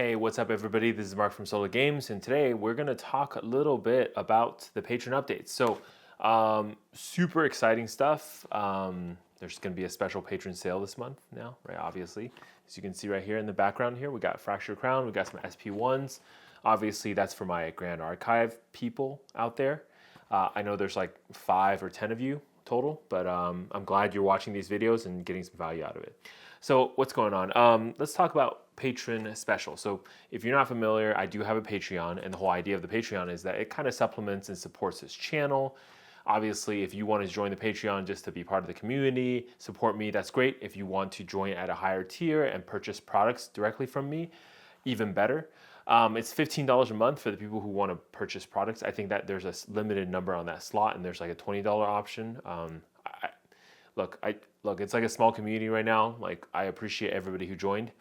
Hey, what's up, everybody? This is Mark from Solo Games, and today we're going to talk a little bit about the Patron updates. Super exciting stuff. There's going to be a special Patron sale this month now, right? Obviously, as you can see right here in the background here, we got Fractured Crown, we got some SP1s. Obviously, that's for my Grand Archive people out there. I know there's like 5 or 10 of you total, but I'm glad you're watching these videos and getting some value out of it. So what's going on? Let's talk about Patron special. So if you're not familiar, I do have a Patreon, and the whole idea of the Patreon is that it kind of supplements and supports this channel. Obviously, if you want to join the Patreon just to be part of the community, support me, that's great. If you want to join at a higher tier and purchase products directly from me, even better. It's $15 a month for the people who want to purchase products. I think that there's a limited number on that slot, and there's like a $20 option. Look, it's like a small community right now. Like, I appreciate everybody who joined.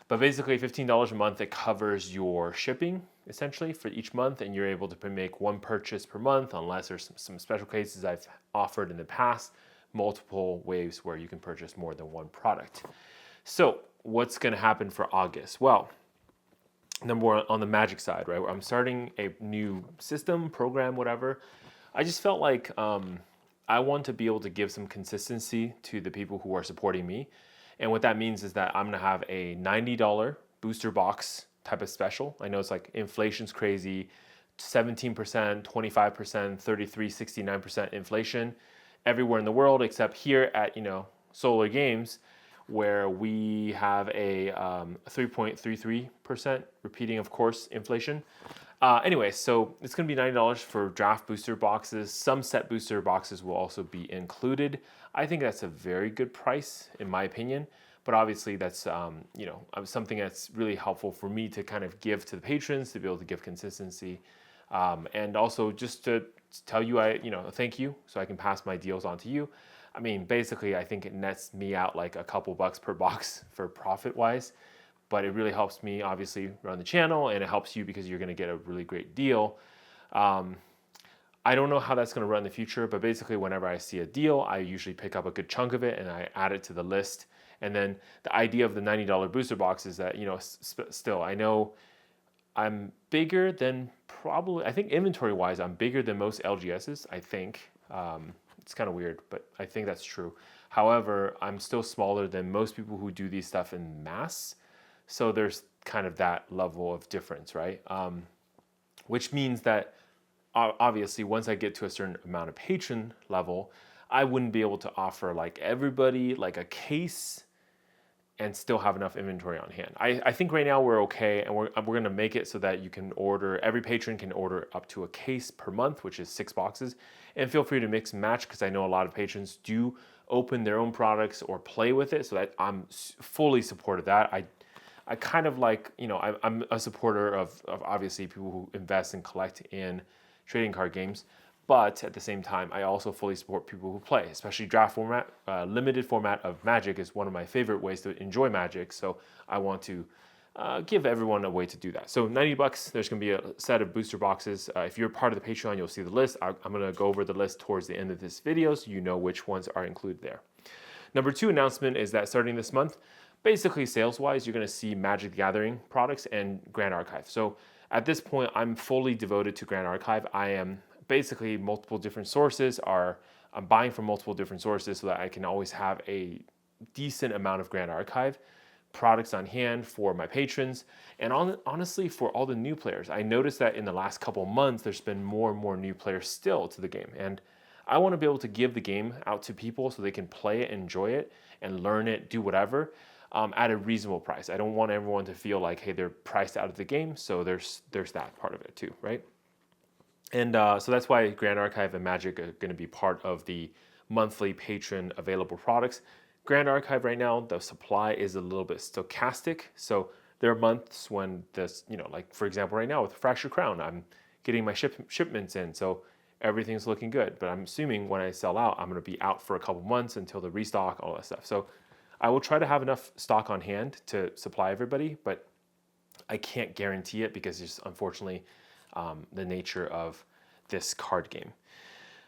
But basically, $15 a month, it covers your shipping, essentially, for each month, and you're able to make one purchase per month, unless there's some special cases I've offered in the past, multiple ways where you can purchase more than one product. So what's going to happen for August? Well, number one, on the Magic side, right, where I'm starting a new system, program, whatever, I just felt like I want to be able to give some consistency to the people who are supporting me. And what that means is that I'm going to have a $90 booster box type of special. I know it's like inflation's crazy, 17%, 25%, 33, 69% inflation everywhere in the world except here at, Solar Games, where we have a 3.33%, repeating, of course, inflation. Anyway, so it's going to be $90 for draft booster boxes. Some set booster boxes will also be included. I think that's a very good price, in my opinion. But obviously, that's something that's really helpful for me to kind of give to the patrons to be able to give consistency, and also just to tell you, thank you, so I can pass my deals on to you. I mean, basically, I think it nets me out like a couple bucks per box for profit-wise. But it really helps me, obviously, run the channel, and it helps you because you're going to get a really great deal. I don't know how that's going to run in the future, but basically, whenever I see a deal, I usually pick up a good chunk of it, and I add it to the list. And then the idea of the $90 booster box is that, still, I know I'm bigger than I think inventory-wise, I'm bigger than most LGSs, I think. It's kind of weird, but I think that's true. However, I'm still smaller than most people who do these stuff in mass. So there's kind of that level of difference, right? Which means that obviously once I get to a certain amount of patron level, I wouldn't be able to offer like everybody like a case and still have enough inventory on hand. I think right now we're okay, and we're going to make it so that you can every patron can order up to a case per month, which is 6 boxes. And feel free to mix and match, because I know a lot of patrons do open their own products or play with it, so that I'm fully supportive of that. I kind of like, I'm a supporter of obviously people who invest and collect in trading card games. But at the same time, I also fully support people who play, especially draft format. Limited format of Magic is one of my favorite ways to enjoy Magic. So I want to give everyone a way to do that. So $90, there's going to be a set of booster boxes. If you're part of the Patreon, you'll see the list. I'm going to go over the list towards the end of this video so you know which ones are included there. Number 2 announcement is that starting this month, basically sales-wise, you're going to see Magic the Gathering products and Grand Archive. So at this point, I'm fully devoted to Grand Archive. I am basically multiple different sources. I'm buying from multiple different sources so that I can always have a decent amount of Grand Archive products on hand for my patrons, and honestly for all the new players. I noticed that in the last couple months, there's been more and more new players still to the game, and I want to be able to give the game out to people so they can play it, enjoy it, and learn it, do whatever, at a reasonable price. I don't want everyone to feel like, hey, they're priced out of the game, so there's that part of it too, right? And so that's why Grand Archive and Magic are going to be part of the monthly patron available products. Grand Archive right now, the supply is a little bit stochastic. So there are months when this, like for example, right now with Fractured Crown, I'm getting my shipments in. So everything's looking good. But I'm assuming when I sell out, I'm going to be out for a couple months until the restock, all that stuff. So I will try to have enough stock on hand to supply everybody, but I can't guarantee it because it's unfortunately the nature of this card game.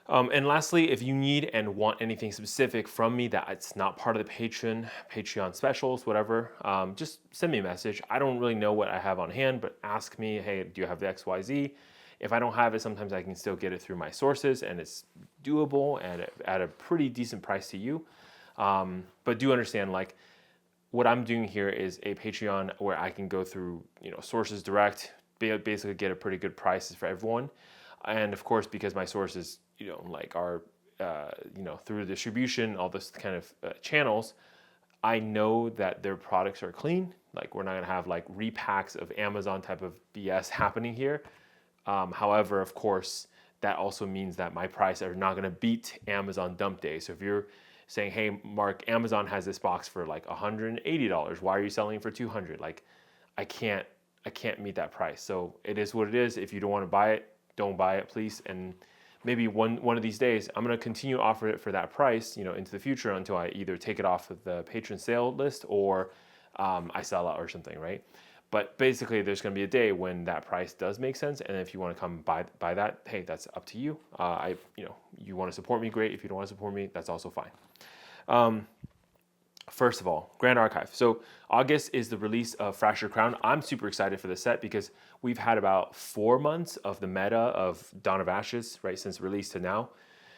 And lastly, if you need and want anything specific from me that it's not part of the Patreon specials, whatever, just send me a message. I don't really know what I have on hand, but ask me, hey, do you have the XYZ? If I don't have it, sometimes I can still get it through my sources, and it's doable and at a pretty decent price to you. But do understand, like, what I'm doing here is a Patreon where I can go through, sources direct, basically get a pretty good prices for everyone. And of course, because my sources, are, through distribution, all this kind of channels, I know that their products are clean. Like, we're not gonna have like repacks of Amazon type of BS happening here. However, of course, that also means that my prices are not gonna beat Amazon dump day. So if you're saying, hey, Mark, Amazon has this box for like $180. Why are you selling it for $200? Like, I can't meet that price. So it is what it is. If you don't want to buy it, don't buy it, please. And maybe one of these days, I'm going to continue to offer it for that price, into the future until I either take it off of the patron sale list or I sell out or something, right? But basically, there's going to be a day when that price does make sense, and if you want to come buy that, hey, that's up to you. You want to support me, great. If you don't want to support me, that's also fine. First of all, Grand Archive. So August is the release of Fractured Crown. I'm super excited for this set because we've had about 4 months of the meta of Dawn of Ashes, right, since release to now.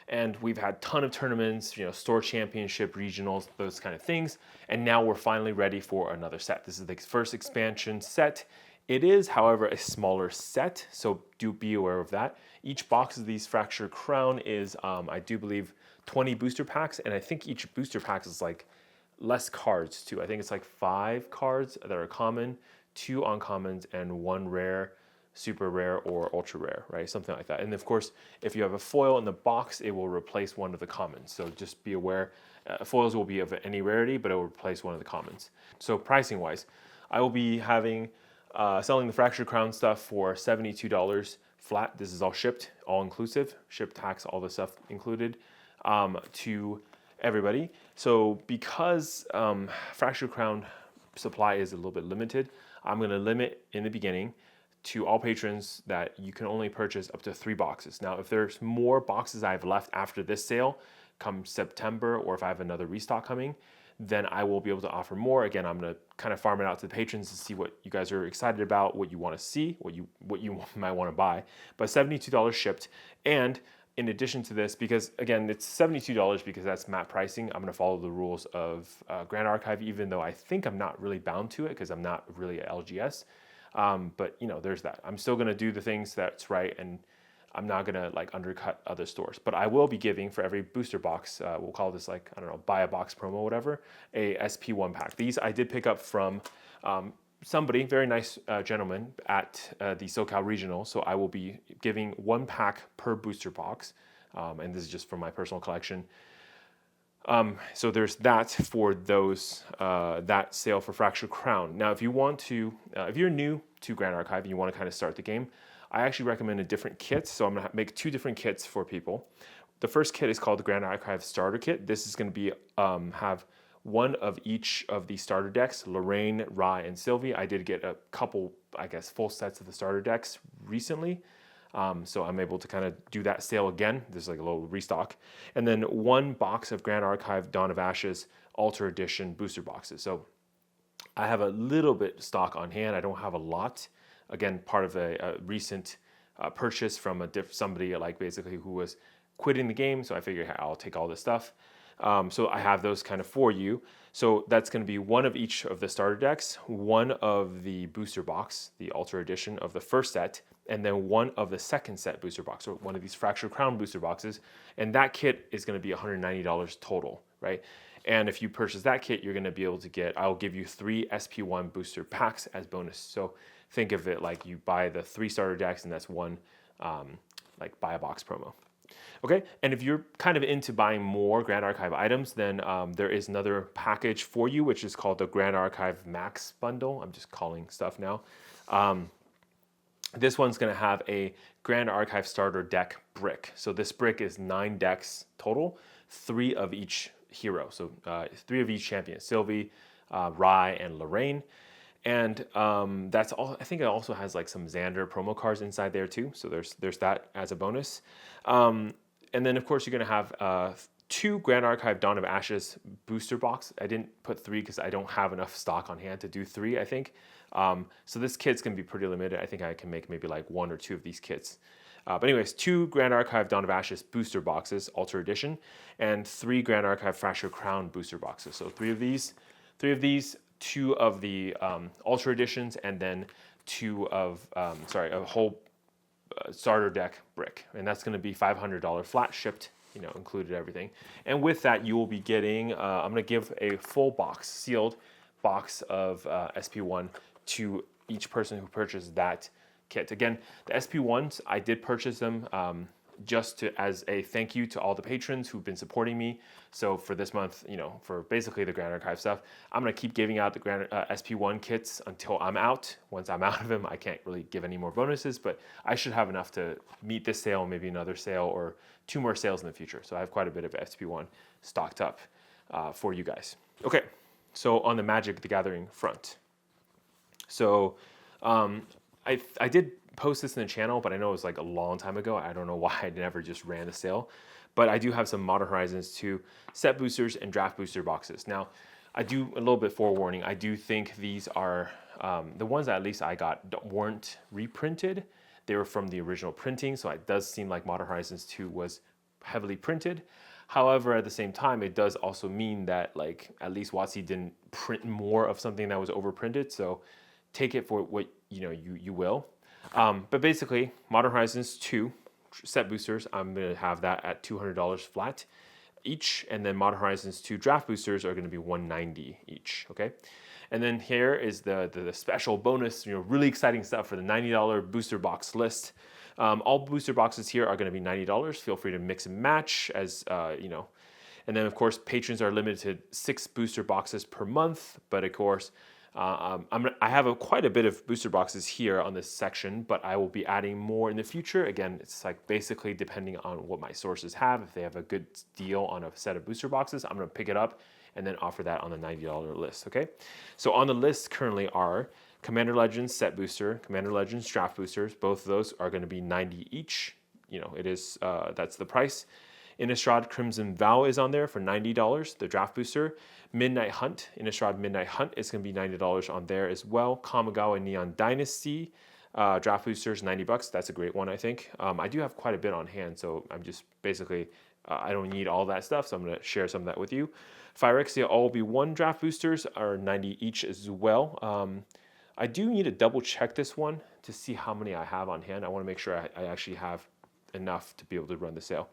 And we've had a ton of tournaments, store championship, regionals, those kind of things. And now we're finally ready for another set. This is the first expansion set. It is, however, a smaller set, so do be aware of that. Each box of these Fractured Crown is, I do believe, 20 booster packs. And I think each booster pack is like less cards too. I think it's like 5 cards that are common, 2 uncommons, and 1 rare, super rare, or ultra rare, right? Something like that. And of course, if you have a foil in the box, it will replace one of the commons. So just be aware, foils will be of any rarity, but it will replace one of the commons. So pricing wise, I will be having selling the Fractured Crown stuff for $72 flat. This is all shipped, all inclusive, ship, tax, all the stuff included, to everybody. So because Fractured Crown supply is a little bit limited, I'm going to limit in the beginning to all patrons that you can only purchase up to 3 boxes. Now, if there's more boxes I have left after this sale come September, or if I have another restock coming, then I will be able to offer more. Again, I'm going to kind of farm it out to the patrons to see what you guys are excited about, what you want to see, what you might want to buy. But $72 shipped. And in addition to this, because again, it's $72 because that's MAP pricing, I'm going to follow the rules of Grand Archive, even though I think I'm not really bound to it because I'm not really a LGS. But there's that. I'm still going to do the things that's right, and I'm not going to like undercut other stores. But I will be giving for every booster box, we'll call this like, I don't know, buy a box promo, whatever, a SP1 pack. These I did pick up from somebody, very nice gentleman at the SoCal Regional. So I will be giving 1 pack per booster box. And this is just from my personal collection. So there's that for those, that sale for Fractured Crown. Now, if you want to, if you're new to Grand Archive and you want to kind of start the game, I actually recommend a different kit. So I'm going to make 2 different kits for people. The first kit is called the Grand Archive Starter Kit. This is going to be, have 1 of each of the starter decks, Lorraine, Rye, and Sylvie. I did get a couple, I guess, full sets of the starter decks recently. So I'm able to kind of do that sale again. There's like a little restock. And then 1 box of Grand Archive Dawn of Ashes Ultra Edition booster boxes. So I have a little bit stock on hand. I don't have a lot. Again, part of a recent purchase from somebody like basically who was quitting the game. So I figured, hey, I'll take all this stuff. So I have those kind of for you. So that's going to be 1 of each of the starter decks, 1 of the booster box, the Ultra Edition of the first set, and then 1 of the second set booster box, or 1 of these Fractured Crown booster boxes. And that kit is going to be $190 total, right? And if you purchase that kit, you're going to be able to get, I'll give you 3 SP1 booster packs as bonus. So think of it like you buy the 3 starter decks, and that's 1 like buy a box promo. Okay, and if you're kind of into buying more Grand Archive items, then there is another package for you, which is called the Grand Archive Max Bundle. I'm just calling stuff now. This one's going to have a Grand Archive Starter Deck brick. So this brick is 9 decks total, 3 of each hero. So 3 of each champion, Sylvie, Rye, and Lorraine. And that's all. I think it also has like some Xander promo cards inside there too. So there's that as a bonus. And then of course you're gonna have 2 Grand Archive Dawn of Ashes booster box. I didn't put 3 because I don't have enough stock on hand to do 3, I think. So this kit's gonna be pretty limited. I think I can make maybe like 1 or 2 of these kits. But anyways, 2 Grand Archive Dawn of Ashes booster boxes, Ultra Edition, and 3 Grand Archive Fracture Crown booster boxes. So 3 of these, 2 of the Ultra Editions, and then 2 of, a whole starter deck brick. And that's gonna be $500 flat shipped, you know, included everything. And with that, you will be getting, I'm gonna give a full box, sealed box of SP1 to each person who purchased that kit. Again, the SP1s, I did purchase them just as a thank you to all the patrons who've been supporting me. So for this month, you know, for basically the Grand Archive stuff, I'm gonna keep giving out the SP1 kits until I'm out. Once I'm out of them, I can't really give any more bonuses, but I should have enough to meet this sale, maybe another sale, or 2 more sales in the future. So I have quite a bit of SP1 stocked up for you guys. Okay, so on the Magic the Gathering front. So I did post this in the channel, but I know it was like a long time ago. I don't know why I never just ran the sale, but I do have some Modern Horizons 2 set boosters and draft booster boxes. Now, I do a little bit forewarning. I do think these are the ones that at least I got weren't reprinted. They were from the original printing, so it does seem like Modern Horizons 2 was heavily printed. However, at the same time, it does also mean that like at least WotC didn't print more of something that was overprinted. So take it for what you will. But basically, Modern Horizons 2 set boosters, I'm gonna have that at $200 flat each, and then Modern Horizons 2 draft boosters are gonna be $190 each. Okay, and then here is the special bonus, really exciting stuff for the $90 booster box list. All booster boxes here are gonna be $90. Feel free to mix and match as you know. And then of course, patrons are limited to 6 booster boxes per month, but of course, I have quite a bit of booster boxes here on this section, but I will be adding more in the future. Again, it's like basically depending on what my sources have. If they have a good deal on a set of booster boxes, I'm gonna pick it up and then offer that on the $90 list, okay? So on the list currently are Commander Legends set booster, Commander Legends draft boosters. Both of those are gonna be $90 each. It is, that's the price. Innistrad Crimson Vow is on there for $90, the draft booster. Midnight Hunt, Innistrad Midnight Hunt is going to be $90 on there as well. Kamigawa Neon Dynasty, draft boosters, $90. That's a great one, I think. I do have quite a bit on hand, so I'm just basically, I don't need all that stuff, so I'm going to share some of that with you. Phyrexia All Be One draft boosters are $90 each as well. I do need to double check this one to see how many I have on hand. I want to make sure I actually have enough to be able to run the sale.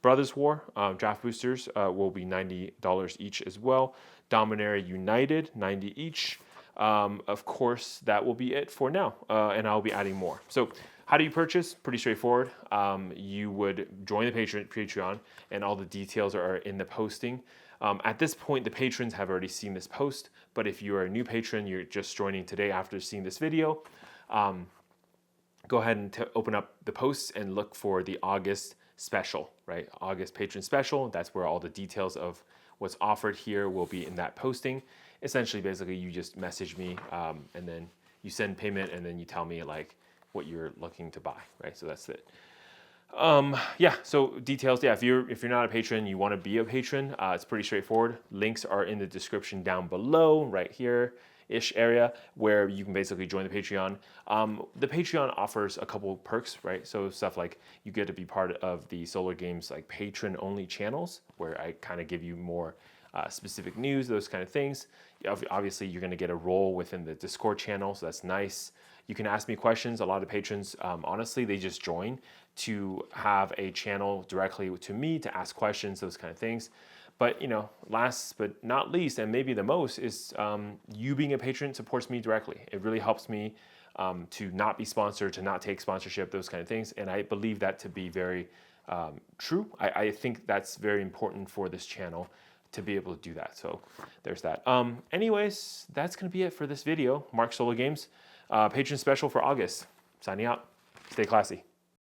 Brothers War draft boosters will be $90 each as well. Dominaria United, $90 each. Of course, that will be it for now, and I'll be adding more. So how do you purchase? Pretty straightforward. You would join the Patreon, and all the details are in the posting. At this point, the patrons have already seen this post, but if you are a new patron, you're just joining today after seeing this video, go ahead and open up the posts and look for the August special, right? August patron special. That's where all the details of what's offered here will be in that posting. Essentially, basically, you just message me and then you send payment and then you tell me like what you're looking to buy, right? So that's it. Yeah, so details, yeah, if you're not a patron, you want to be a patron, it's pretty straightforward. Links are in the description down below, right here ish area, where you can basically join the Patreon. The Patreon offers a couple perks, right? So stuff like you get to be part of the Solar Games like patron only channels, where I kind of give you more specific news, those kind of things. Obviously, you're going to get a role within the Discord channel, so that's nice. You can ask me questions. A lot of patrons, honestly, they just join to have a channel directly to me to ask questions, those kind of things. But last but not least, and maybe the most, is you being a patron supports me directly. It really helps me to not be sponsored, to not take sponsorship, those kind of things. And I believe that to be very true. I think that's very important for this channel to be able to do that. So there's that. Anyways, that's going to be it for this video. Mark Solar Games, patron special for August. Signing out. Stay classy.